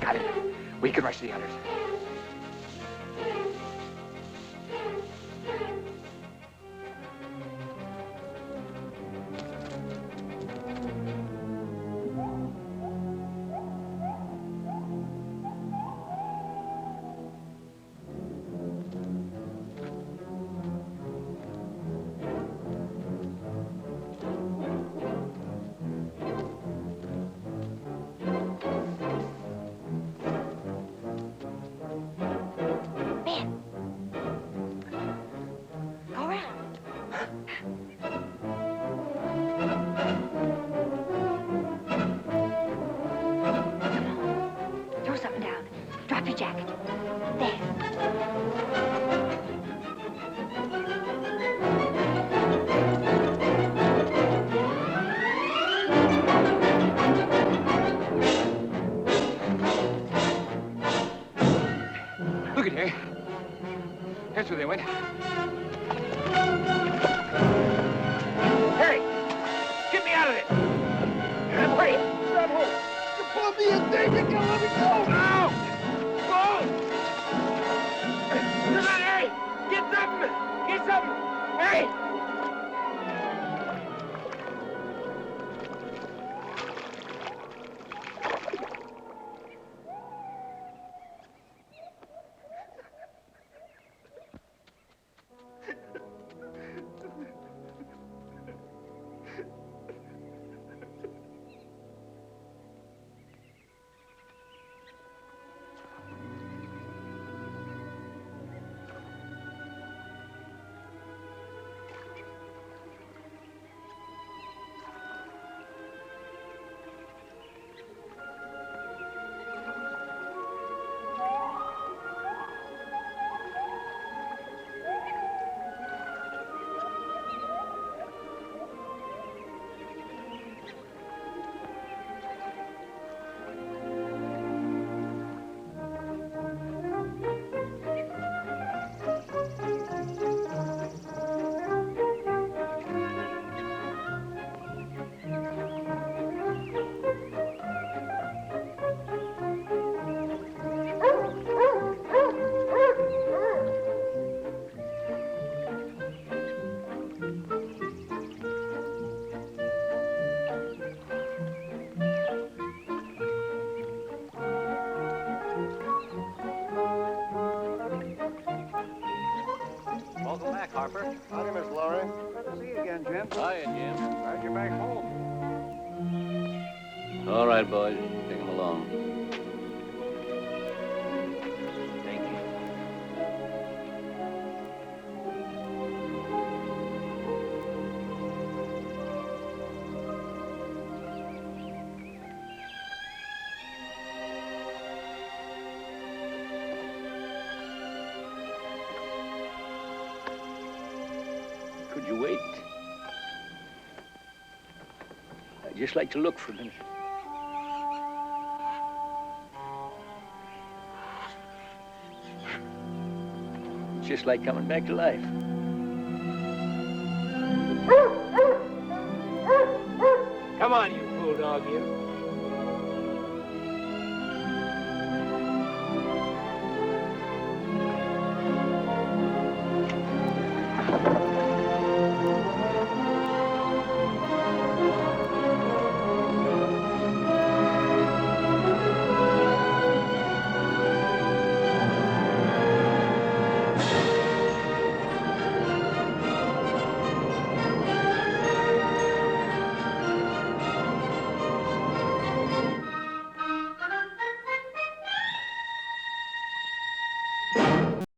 Got it. We can rush the others. Go around. Throw something down. Drop your jacket. There. Look at here. That's where they went. Harry! Get me out of it! Wait! Grab hold! You pulled me in there! You can't let me go! No! Go! Come on, Harry! Get something! Get something! Harry! Skipper. Howdy, Miss Laurie. Good to see you again, Jim. Hiya, Jim. Glad you're back home. All right, boys. Take him along. Thank you. Could you wait? I'd just like to look for a minute. It's just like coming back to life. Come on, you bulldog, you.